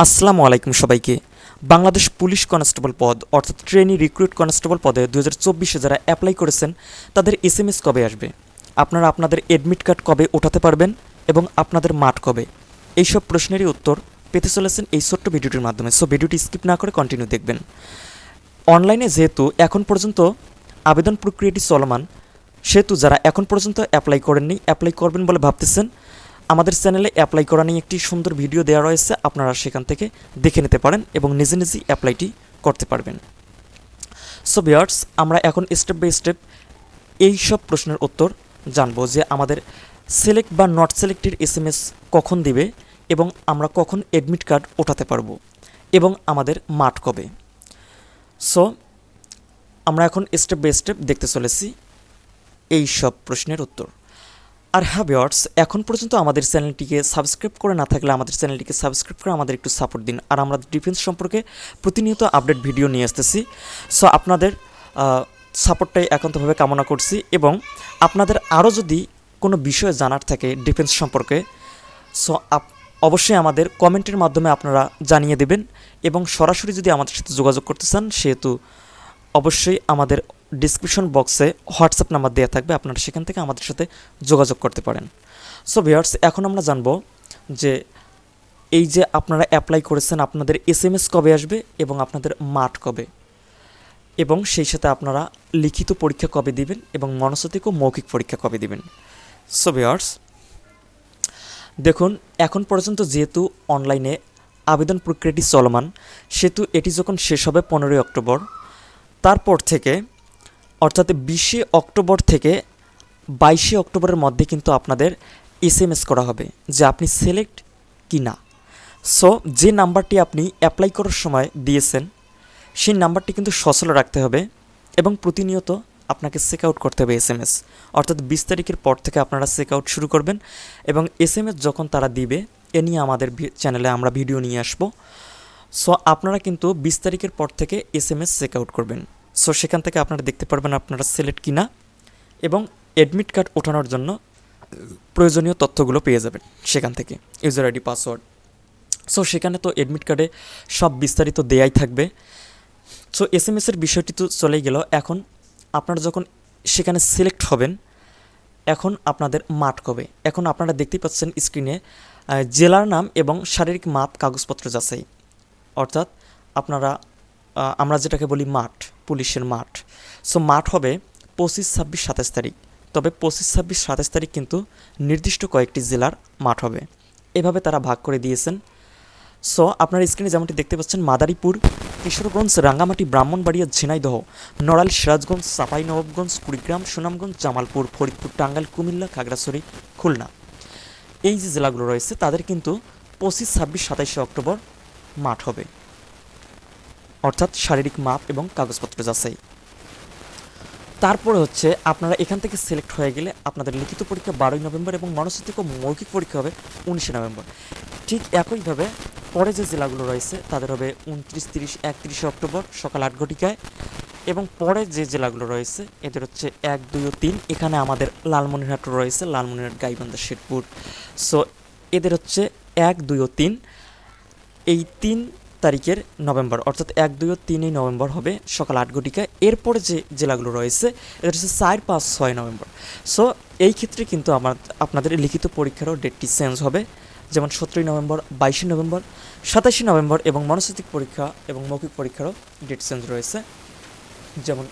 আসসালামু আলাইকুম সবাইকে। বাংলাদেশ পুলিশ কনস্টেবল পদ অর্থাৎ ট্রেনি রিক্রুট কনস্টেবল পদে 2024-এ যারা অ্যাপ্লাই করেছেন তাদের এসএমএস কবে আসবে, আপনারা আপনাদের অ্যাডমিট কার্ড কবে ওঠাতে পারবেন এবং আপনাদের মাঠ কবে, এইসব প্রশ্নেরই উত্তর পেতে চলেছেন এই ছোট্ট ভিডিওটির মাধ্যমে। সো ভিডিওটি স্কিপ না করে কন্টিনিউ দেখবেন। অনলাইনে যেহেতু এখন পর্যন্ত আবেদন প্রক্রিয়াটি চলমান, সেহেতু যারা এখন পর্যন্ত অ্যাপ্লাই করেননি, অ্যাপ্লাই করবেন বলে ভাবতেছেন, আমাদের চ্যানেলে অ্যাপ্লাই করা নিয়ে একটি সুন্দর ভিডিও দেওয়া রয়েছে, আপনারা সেখান থেকে দেখে নিতে পারেন এবং নিজে নিজেই অ্যাপ্লাইটি করতে পারবেন। সো ভিউয়ার্স, আমরা এখন স্টেপ বাই স্টেপ এই সব প্রশ্নের উত্তর জানবো যে আমাদের সিলেক্ট বা নট সিলেক্টের এসএমএস কখন দিবে এবং আমরা কখন অ্যাডমিট কার্ড ওঠাতে পারবো এবং আমাদের মাঠ কবে। সো আমরা এখন স্টেপ বাই স্টেপ দেখতে চলেছি এই সব প্রশ্নের উত্তর। আর হ্যাঁ ভিউয়ার্স, এখন পর্যন্ত আমাদের চ্যানেলটিকে সাবস্ক্রাইব করে না থাকলে আমাদের চ্যানেলটিকে সাবস্ক্রাইব করে আমাদের একটু সাপোর্ট দিন। আর আমরা ডিফেন্স সম্পর্কে প্রতিনিয়ত আপডেট ভিডিও নিয়ে আসতেছি। সো আপনাদের সাপোর্টটাই একান্তভাবে কামনা করছি এবং আপনাদের আরও যদি কোনো বিষয় জানার থাকে ডিফেন্স সম্পর্কে, সো অবশ্যই আমাদের কমেন্টের মাধ্যমে আপনারা জানিয়ে দেবেন এবং সরাসরি যদি আমাদের সাথে যোগাযোগ করতে চান সেহেতু অবশ্যই আমাদের ডিসক্রিপশন বক্সে হোয়াটসঅ্যাপ নাম্বার দেওয়া থাকবে, আপনারা সেখান থেকে আমাদের সাথে যোগাযোগ করতে পারেন। সো ভিউয়ার্স, এখন আমরা জানবো যে এই যে আপনারা অ্যাপ্লাই করেছেন আপনাদের এসএমএস কবে আসবে এবং আপনাদের মাঠ কবে, এবং সেই সাথে আপনারা লিখিত পরীক্ষা কবে দিবেন এবং মনস্তাত্ত্বিক ও মৌখিক পরীক্ষা কবে দিবেন। সো ভিউয়ার্স দেখুন, এখন পর্যন্ত যেহেতু অনলাইনে আবেদন প্রক্রিয়াটি চলমান, সেহেতু এটি যখন শেষ হবে 15ই অক্টোবর, তারপর থেকে অর্থাৎ 20শে অক্টোবর থেকে 22শে অক্টোবরের মধ্যে কিন্তু আপনাদের এসএমএস করা হবে যে আপনি সিলেক্ট কি না। সো যে নাম্বারটি আপনি অ্যাপ্লাই করার সময় দিয়েছেন সেই নাম্বারটি কিন্তু সচল রাখতে হবে এবং প্রতিনিয়ত আপনাকে চেক আউট করতে হবে এসএমএস, অর্থাৎ 20 তারিখের পর থেকে আপনারা চেক আউট শুরু করবেন এবং এসএমএস যখন তারা দিবে এ নিয়ে আমাদের চ্যানেলে আমরা ভিডিও নিয়ে আসব। সো আপনারা কিন্তু 20 তারিখের পর থেকে এসএমএস চেক আউট করবেন। সো সেখান থেকে আপনারা দেখতে পারবেন আপনারা সিলেক্ট কিনা এবং অ্যাডমিট কার্ড ওঠানোর জন্য প্রয়োজনীয় তথ্যগুলো পেয়ে যাবেন সেখান থেকে, ইউজার আইডি, পাসওয়ার্ড। সো সেখানে তো অ্যাডমিট কার্ডে সব বিস্তারিত দেয়াই থাকবে। সো এসএমএসের বিষয়টি তো চলেই গেল। এখন আপনারা যখন সেখানে সিলেক্ট হবেন, এখন আপনাদের মাঠ কবে। এখন আপনারা দেখতেই পাচ্ছেন স্ক্রিনে জেলার নাম এবং শারীরিক মাপ কাগজপত্র যাচাই, অর্থাৎ আপনারা আমরা যেটাকে বলি মাঠ, পুলিশের মাঠ। সো মাঠ হবে 25, 26, 27 তারিখ, তবে 25, 26, 27 তারিখ কিন্তু নির্দিষ্ট কয়েকটি জেলার মাঠ হবে, এভাবে তারা ভাগ করে দিয়েছেন। সো আপনার স্ক্রিনে যেমনটি দেখতে পাচ্ছেন মাদারীপুর, কিশোরগঞ্জ, রাঙ্গামাটি, ব্রাহ্মণবাড়িয়া, ঝিনাইদহ, নড়াইল, সিরাজগঞ্জ, চাঁপাইনবাবগঞ্জ, কুড়িগ্রাম, সুনামগঞ্জ, জামালপুর, ফরিদপুর, টাঙ্গাইল, কুমিল্লা, খাগড়াছড়ি, খুলনা, এই যে জেলাগুলো রয়েছে তাদের কিন্তু 25, 26, 27শে অক্টোবর মাঠ হবে, অর্থাৎ শারীরিক মাপ এবং কাগজপত্র যাচাই। তারপরে হচ্ছে আপনারা এখান থেকে সিলেক্ট হয়ে গেলে আপনাদের লিখিত পরীক্ষা 12ই নভেম্বর এবং মনস্তাত্ত্বিক ও মৌখিক পরীক্ষা হবে 19শে নভেম্বর। ঠিক একইভাবে পরে যে জেলাগুলো রয়েছে তাদের হবে 29, 30, 31শে অক্টোবর সকাল 8 ঘটিকায়, এবং পরে যে জেলাগুলো রয়েছে এদের হচ্ছে 1, 2 ও 3। এখানে আমাদের লালমনিরহাট রয়েছে, লালমনিরহাট, গাইবান্ধা, শেরপুর। সো এদের হচ্ছে 1, 2 ও 3, এই 3 তারিখের নভেম্বর, অর্থাৎ 1, 2 ও 3 নভেম্বর হবে সকাল 8 ঘটিকায়। এরপরে যে জেলাগুলো রয়েছে এটা হচ্ছে 4, 5, 6 নভেম্বর। সো এই ক্ষেত্রে কিন্তু আপনাদের লিখিত পরীক্ষারও ডেটটি চেঞ্জ হবে, যেমন 17 নভেম্বর, 22 নভেম্বর, 27 নভেম্বর, এবং মনস্তাত্ত্বিক পরীক্ষা এবং মৌখিক পরীক্ষারও ডেট চেঞ্জ রয়েছে, যেমন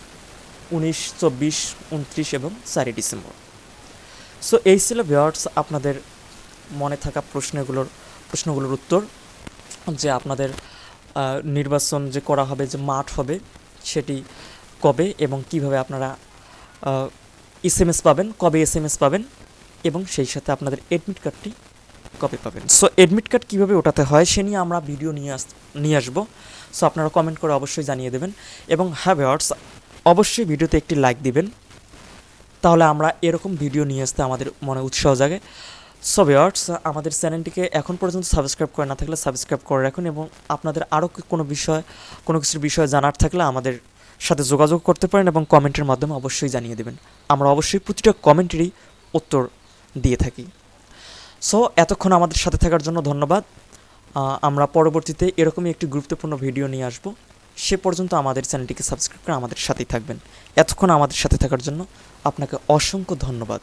19, 24, 29 এবং 4 ডিসেম্বর। সো এই ছিল ভিউয়ার্স আপনাদের মনে থাকা প্রশ্নগুলোর উত্তর, যে আপনাদের নির্বাচন যে করা হবে, যে মাঠ হবে সেটি কবে এবং কিভাবে আপনারা এসএমএস পাবেন, কবে এসএমএস পাবেন এবং সেই সাথে আপনাদের অ্যাডমিট কার্ডটি কবে পাবেন। সো অ্যাডমিট কার্ড কীভাবে ওঠাতে হয় সে নিয়ে আমরা ভিডিও নিয়ে আসবো। সো আপনারা কমেন্ট করে অবশ্যই জানিয়ে দেবেন এবং হ্যাঁ ভিউয়ার্স, অবশ্যই ভিডিওতে একটি লাইক দিবেন, তাহলে আমরা এরকম ভিডিও নিয়ে আসতে আমাদের মনে উৎসাহ জাগে। সো ভিউয়ার্স, আমাদের চ্যানেলটিকে এখন পর্যন্ত সাবস্ক্রাইব করে না থাকলে সাবস্ক্রাইব করে রাখুন এবং আপনাদের আরও কোনো কিছুর বিষয়ে জানার থাকলে আমাদের সাথে যোগাযোগ করতে পারেন এবং কমেন্টের মাধ্যমে অবশ্যই জানিয়ে দেবেন। আমরা অবশ্যই প্রতিটা কমেন্টেরই উত্তর দিয়ে থাকি। সো এতক্ষণ আমাদের সাথে থাকার জন্য ধন্যবাদ। আমরা পরবর্তীতে এরকমই একটি গুরুত্বপূর্ণ ভিডিও নিয়ে আসব। সে পর্যন্ত আমাদের চ্যানেলটিকে সাবস্ক্রাইব করে আমাদের সাথেই থাকবেন। এতক্ষণ আমাদের সাথে থাকার জন্য আপনাকে অসংখ্য ধন্যবাদ।